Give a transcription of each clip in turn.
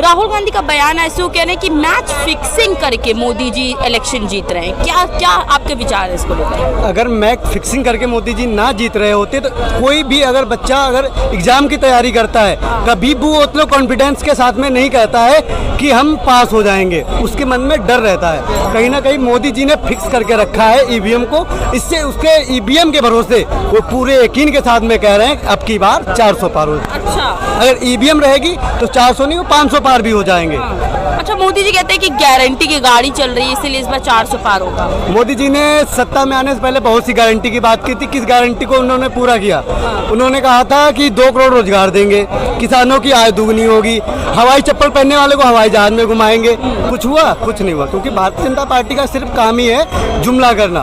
राहुल गांधी का बयान ऐसे वो कह रहे हैं कि मैच फिक्सिंग करके मोदी जी इलेक्शन जीत रहे हैं, क्या क्या आपके विचार है इसको लेकर? अगर मैच फिक्सिंग करके मोदी जी ना जीत रहे होते तो कोई भी अगर बच्चा अगर एग्जाम की तैयारी करता है कभी भी वो उतना कॉन्फिडेंस के साथ में नहीं कहता है कि हम पास हो जाएंगे, उसके मन में डर रहता है। कहीं ना कहीं मोदी जी ने फिक्स करके रखा है ईवीएम को, इससे उसके ईवीएम के भरोसे वो पूरे यकीन के साथ में कह रहे हैं अब की बार 400 पार हो। अच्छा, अगर ईवीएम रहेगी तो 400 नहीं, वो 500 पार भी हो जाएंगे। अच्छा, मोदी जी कहते हैं कि गारंटी की गाड़ी चल रही है इसीलिए इस बार 400 पार होगा। मोदी जी ने सत्ता में आने से पहले बहुत सी गारंटी की बात की थी, किस गारंटी को उन्होंने पूरा किया? उन्होंने कहा था कि 2 करोड़ रोजगार देंगे, किसानों की आय दुगनी होगी, हवाई चप्पल पहनने वाले को हवाई जहाज में घुमाएंगे। कुछ हुआ? कुछ नहीं हुआ, क्योंकि भारतीय जनता पार्टी का सिर्फ काम ही है जुमला करना।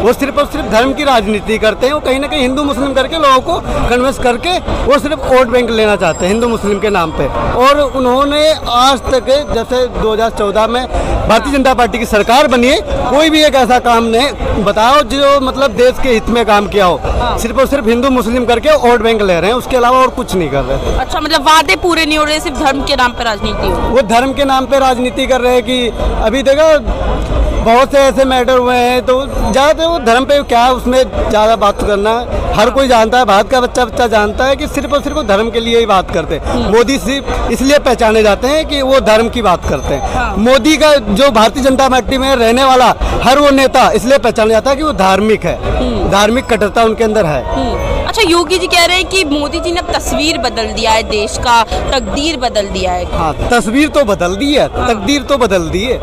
वो सिर्फ और सिर्फ धर्म की राजनीति करते हैं, वो कहीं ना कहीं हिंदू मुस्लिम करके लोगों को कन्विंस करके वो सिर्फ वोट बैंक लेना चाहते हैं हिंदू मुस्लिम के नाम पे। और उन्होंने आज तक जैसे 2014 में भारतीय जनता पार्टी की सरकार बनी है, कोई भी एक ऐसा काम नहीं बताओ जो मतलब देश के हित में काम किया हो। सिर्फ और सिर्फ हिंदू मुस्लिम करके वोट बैंक ले रहे हैं, उसके अलावा और कुछ नहीं कर रहे। अच्छा, मतलब वादे पूरे नहीं हो रहे, सिर्फ धर्म के नाम पे राजनीति हो। वो धर्म के नाम पे राजनीति कर रहे हैं कि अभी देखो बहुत से ऐसे मैटर हुए हैं, तो ज़्यादातर वो धर्म पे क्या है उसमें ज़्यादा बात करना हर कोई जानता है, भारत का बच्चा जानता है कि सिर्फ और सिर्फ वो धर्म के लिए ही बात करते हैं। मोदी सिर्फ इसलिए पहचाने जाते हैं कि वो धर्म की बात करते हैं। मोदी का जो भारतीय जनता पार्टी में रहने वाला हर वो नेता इसलिए पहचाना जाता है कि वो धार्मिक है, धार्मिक कट्टरता उनके अंदर है। अच्छा, योगी जी कह रहे हैं कि मोदी जी ने अब तस्वीर बदल दिया है, देश का तकदीर बदल दिया है। हाँ, तस्वीर तो बदल दी है, तकदीर तो बदल दी है।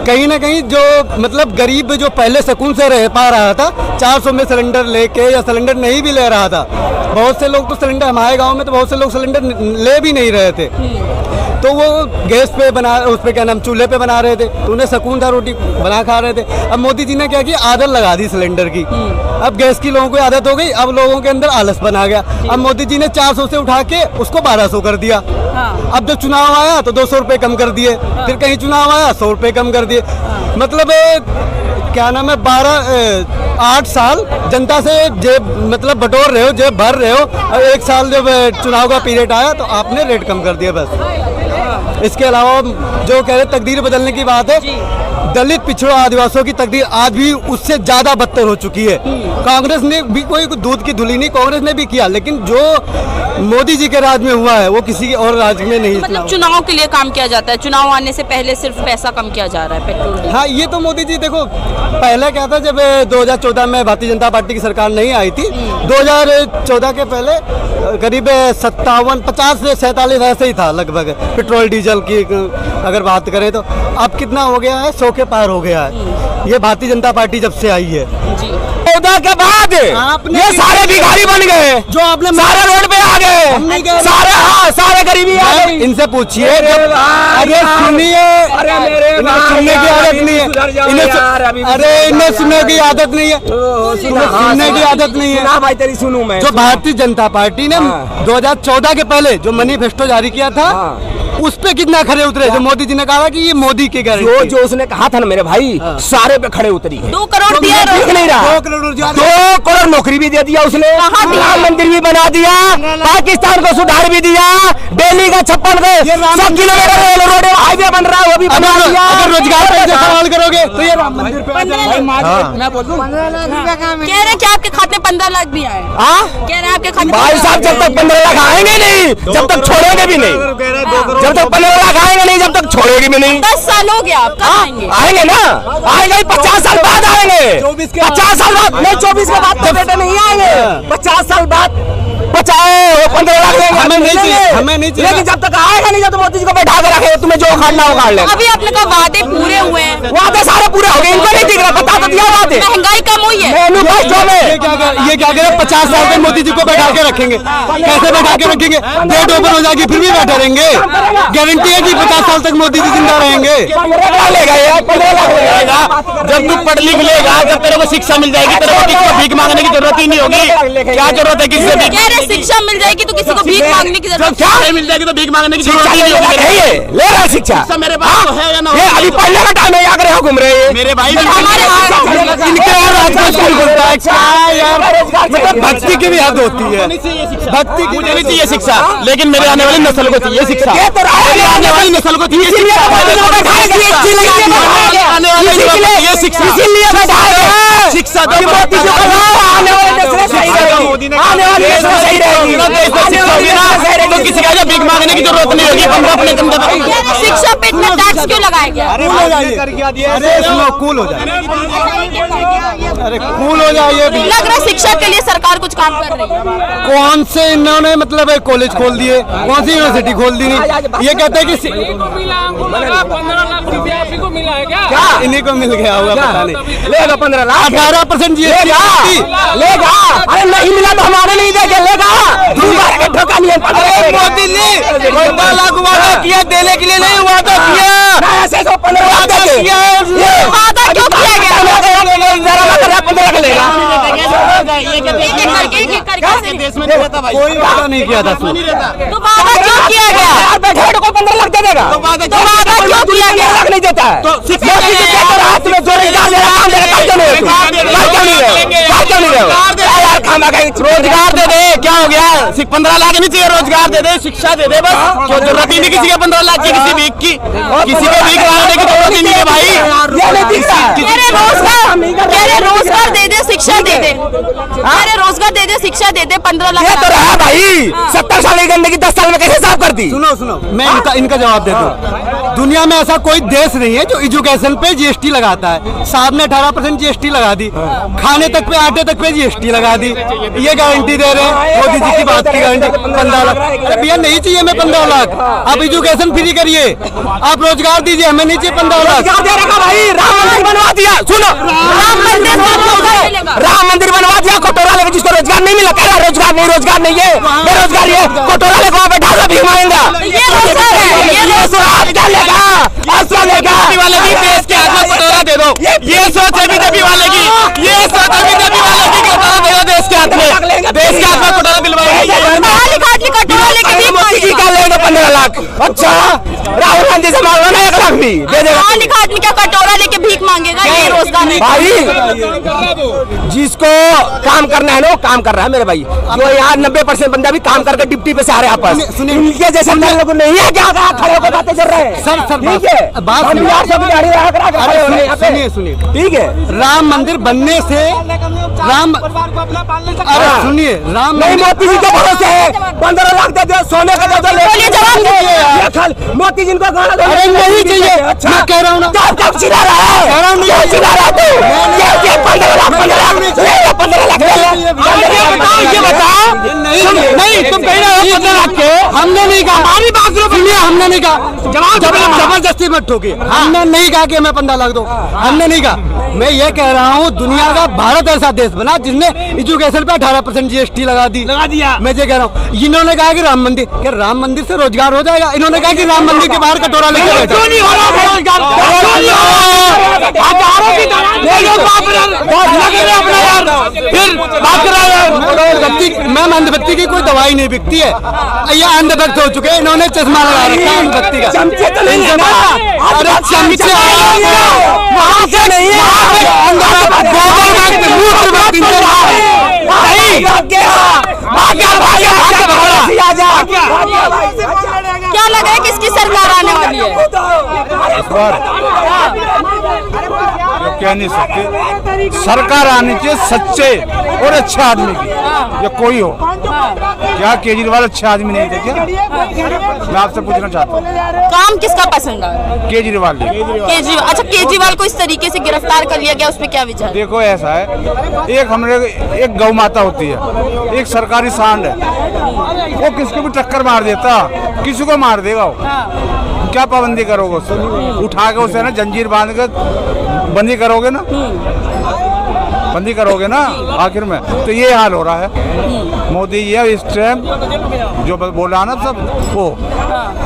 कहीं ना कहीं जो मतलब गरीब जो पहले सुकून से रह पा रहा था 400 में सिलेंडर लेके या सिलेंडर नहीं भी ले रहा था, बहुत से लोग तो सिलेंडर हमारे गांव में तो बहुत से लोग सिलेंडर ले भी नहीं रहे थे, तो वो गैस पे बना उस पे क्या नाम चूल्हे पे बना रहे थे, तो उन्हें सुकून था, रोटी बना खा रहे थे। अब मोदी जी ने क्या किया, आदत लगा दी सिलेंडर की। अब गैस की लोगों को आदत हो गई, अब लोगों के अंदर आलस बना गया। अब मोदी जी ने 400 से उठा के उसको 1200 कर दिया। अब जब चुनाव आया तो 200 रुपये कम कर दिए, फिर कहीं चुनाव आया 100 रुपये कम कर दिए। मतलब क्या नाम है 8 साल जनता से जेब मतलब बटोर रहे हो, जेब भर रहे हो, और 1 साल जब चुनाव का पीरियड आया तो आपने रेट कम कर दिया बस। इसके अलावा जो कह रहे तकदीर बदलने की बात है, दलित पिछड़ों आदिवासियों की तकदीर आज भी उससे ज्यादा बदतर हो चुकी है। कांग्रेस ने भी कोई दूध की धुली नहीं, कांग्रेस ने भी किया, लेकिन जो मोदी जी के राज में हुआ है वो किसी और राज्य में नहीं। मतलब चुनाव के लिए काम किया जाता है, चुनाव आने से पहले सिर्फ पैसा कम किया जा रहा है पेट्रोल। हाँ, ये तो मोदी जी देखो पहले क्या था, जब 2014 में भारतीय जनता पार्टी की सरकार नहीं आई थी, 2014 के पहले करीब 50 से 47 ऐसे ही था लगभग पेट्रोल डीजल की अगर बात करें तो। अब कितना हो गया है, 100 के पार हो गया है, ये भारतीय जनता पार्टी जब से आई है। 14 के बाद ये सारे भिखारी बन गए, जो आपने सारे रोड पे आ गए, सारे हाँ सारे गरीबी आ गई। इनसे पूछिए, अरे सुनिए, सुनने की आदत नहीं है, अरे इन्हें सुनने की आदत नहीं है, सुनने की आदत नहीं है भाई, तेरी सुनूं मैं। जो भारतीय जनता पार्टी ने 2014 के पहले जो मैनिफेस्टो जारी किया था उस पे कितना खड़े उतरे, जो मोदी जी ने कहा कि ये मोदी की गारंटी, जो उसने कहा था ना मेरे भाई, सारे पे खड़े उतरी है। 2 करोड़ दिया, दिख नहीं रहा, 2 करोड़ नौकरी भी दे दिया उसने, प्रधान मंत्री भी बना दिया, पाकिस्तान को सुधार भी दिया, दिल्ली का 56 किलोमीटर रोड हाईवे बन रहा है वो भी बना दिया। अगर रोजगार पे सवाल करोगे तो ये राम मंदिर पे मैं बोल दूं 15 लाख रुपए का कह रहे हैं कि आपके खाते 15 लाख भी आए। कह रहे हैं आपके खाते भाई साहब, जब तक 15 लाख आएंगे नहीं, जब तक छोड़ेंगे भी नहीं, जब तक 15 लाख आएंगे नहीं, जब तक छोड़ेगी भी नहीं। 10 साल हो गया, आप कब आएंगे? आएंगे ना, आएंगे 50 साल बाद आएंगे, 50 साल बाद नहीं, 24 के बाद तो बेटे नहीं आएंगे, 50 साल बाद 15 लाख देंगे, हमें नहीं चाहिए, लेकिन जब तक आएगा नहीं, जब तक मोदी जी को बैठा के रखे, तुम्हें जो उखाड़ना उखाड़ ले। अभी आपने कहा वादे पूरे हुए हैं, वादे सारे पूरे हो गए, इनको नहीं दिख रहा, बता तो दिया वादे। महंगाई कम हुई है, ये क्या करें, 50 साल तक मोदी जी को बैठा के रखेंगे, कैसे बैठा के रखेंगे? डेट ओपन हो जाएगी फिर भी बैठे रहेंगे, गारंटी है कि 50 साल तक मोदी जी जिंदा रहेंगे। जब तू पढ़ लिख लेगा, जब तेरे को शिक्षा मिल जाएगी, तेरे को भीख मांगने की जरूरत ही नहीं होगी। क्या जरूरत है किससे? शिक्षा मिल जाएगी तो किसी को भीख मांगने की जरूरत क्या मिल जाएगी तो भीख मांगने की शिक्षा ले रहा है शिक्षा मेरे पास तो है या ना ये अभी पढ़ने का टाइम है, यहाँ करे हो घूम रहे हैं मेरे भाई मतलब भक्ति की भी हद होती है, भक्ति की मुझे नहीं चाहिए शिक्षा, लेकिन मेरे आने वाली नस्ल को चाहिए शिक्षा, आने वाली नस्ल को चाहिए शिक्षा तो किसी का भीख मांगने की जरूरत नहीं होगी। हम अपने कंधे पर शिक्षा पे इतना टैक्स क्यों लगाया गया? अरे सुनो, कूल हो जाए, अरे कूल हो जाइए। लग रहा है शिक्षा के लिए सरकार कुछ काम कर रही है। कौन से इन्होंने मतलब कॉलेज खोल दिए, कौन सी यूनिवर्सिटी खोल दी नहीं? ये कहते हैं कि 15 लाख रुपया आपको को मिला है क्या? इन्हीं को मिल गया होगा, पता नहीं। लेगा 15 लाख, 18% लेगा। अरे नहीं मिला तो हमारे नहीं देगा, लेगा। मोदी ने 15 लाख वादा किया, देने के लिए नहीं वादा किया। ऐसे तो 15 लाख वादा क्यों किया गया? 15 लाख लेगा। देश में नहीं रहता भाई, कोई वादा नहीं किया था। तो वादा क्यों किया गया? यार बैठे को 15 लाख दे देगा, तो वादा क्यों किया गया? लाख नहीं देता है। हाथ में जोड़े रोजगार दे दे, क्या हो गया? 15 लाख नहीं चाहिए, रोजगार दे दे, शिक्षा दे दे, बस। क्यों जरूरत ही नहीं किसी के 15 लाख की, किसी भीख की, किसी को भीख मांगने की जरूरत ही नहीं है भाई। रोजगार दे दे, शिक्षा दे दे, अरे रोजगार दे दे, शिक्षा दे दे, 15 लाख ये तो रहा भाई। 70 साल की गंदगी 10 साल में कैसे साफ कर दी? सुनो, मैं इनका जवाब देता हूँ। दुनिया में ऐसा कोई देश नहीं है जो एजुकेशन पे जीएसटी लगाता है। साहब ने 18% जीएसटी लगा दी, खाने तक पे, आटे तक पे जीएसटी लगा दी। ये गारंटी दे रहे हैं मोदी जी की बात की गारंटी 15 लाख। अरे भैया नहीं चाहिए हमें 15 लाख, आप एजुकेशन फ्री करिए, आप रोजगार दीजिए, हमें नहीं चाहिए 15 लाख। दे रखा भाई, राम मंदिर बनवा दिया। सुनो, राम मंदिर बनवा दिया, कटोरा लेके जिसको रोजगार नहीं मिला, कह रहा रोजगार नहीं है, बेरोजगार है, कटोरा लेके वहाँ बैठा सा भीख मांगेगा। वाले की देश के हाथ में कटोरा दे दो, ये सोच है बीजेपी वाले की, ये सोच है बीजेपी वाले की, कटोरा दे दो देश के हाथ में, देश के हाथ में कटोरा दिलवाएंगे। कटोरा लेके भीख मोदी जी का लेगा 15 लाख। अच्छा, राहुल गांधी से मांगो ना 1 लाख भी दे देगा। आदमी क्या कटोरा लेके भीख मांगेगा? ये रोजगार नहीं भाई, जिसको काम करना है ना वो काम कर रहा है मेरे भाई। जो यहाँ 90% बंदा भी काम करके डिप्टी पे से आ रहे हैं आपस, इनके जैसे लोग नहीं है क्या खड़े होकर बातें कर रहे हैं। सर ठीक है, सुनिए, ठीक है। राम मंदिर बनने से अरे सुनिए, राम नहीं, मोदी जी के भरोसे है, 15 लाख दे दो, सोने का दे दो, मोदी जी को गाना दो। अरे नहीं चाहिए, अच्छा मैं कह रहा हूँ ना, कब चिल्ला रहा है? कह रहा हूँ नहीं, क्यों चिल्ला रहा तू? 15 लाख ये बता। नहीं तुम कह रहे हो 15 लाख के, हमने नहीं कहा, हमारी बात सुनिए, हमने नहीं कहा, जबरदस्ती मत ठोकिए। हमने नहीं कहा कि हमें 15 लाख दो, हमने नहीं कहा। मैं ये कह रहा हूँ दुनिया का भारत ऐसा देश बना जिसने एजुकेशन पे 18% जीएसटी लगा दिया। मैं ये कह रहा हूँ, इन्होंने कहा कि राम मंदिर, क्या राम मंदिर से रोजगार हो जाएगा? इन्होंने कहा कि राम मंदिर के बाहर कटोरा लेके बैठो। मैम, अंधभक्ति की कोई दवाई नहीं बिकती है, ये अंधभक्त हो चुके हैं, इन्होंने चश्मा लगा रखा है अंधभक्ति का। चमचे तो नहीं है ना? अरे चमचे वहाँ से नहीं है, क्या लगा है किसकी सरकार आने वाली है? कह नहीं सकते, सरकार आनी चाहिए सच्चे और अच्छे आदमी की, या कोई हो। क्या केजरीवाल अच्छा आदमी नहीं थे क्या? मैं आपसे पूछना चाहता हूँ, काम किसका पसंद है? केजरीवाल केजरीवाल। अच्छा, केजरीवाल को इस तरीके से गिरफ्तार कर लिया गया, उस पर क्या विचार? देखो ऐसा है, एक गौ माता होती है, एक सरकारी सांड है, वो किसको भी टक्कर मार देता, किसी को मार देगा वो। क्या पाबंदी करोगे उससे? उठा के उसे ना जंजीर बांध कर बंदी करोगे ना, बंदी करोगे ना आखिर में। तो ये हाल हो रहा है। मोदी ये इस टाइम जो बोला ना सब वो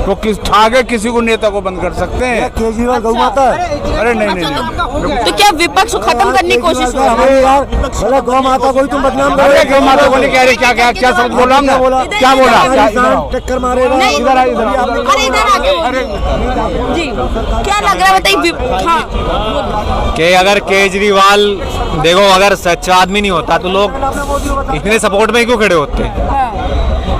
तो किस ठाके किसी को नेता को बंद कर सकते हैं? केजरीवाल गौ माता है। अरे नहीं नहीं नहीं तो क्या विपक्ष को खत्म करने की कोशिश हो रही है? अरे यार भले गौ माता को ही तुम बदनाम कर अरे गौ माता को नहीं कह रहे, क्या क्या क्या शब्द बोला हमने? क्या बोला? टक्कर मारेगा। नहीं, इधर आई, इधर आई। अरे इधर आके जी क्या लग रहा है बताइए। हाँ कि अगर केजरीवाल देखो अगर सच्चा आदमी नहीं होता तो लोग इतने सपोर्ट में क्यों खड़े होते हैं?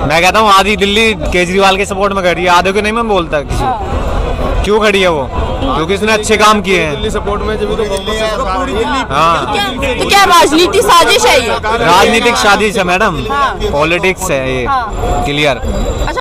मैं कहता हूँ आधी दिल्ली केजरीवाल के सपोर्ट में खड़ी है, आधे को नहीं मैं बोलता किसी को। क्यों खड़ी है वो? क्योंकि उसने अच्छे काम किए हैं। सपोर्ट में जब हाँ तो क्या राजनीति साजिश है ये? राजनीतिक साजिश है मैडम, पॉलिटिक्स है ये, क्लियर।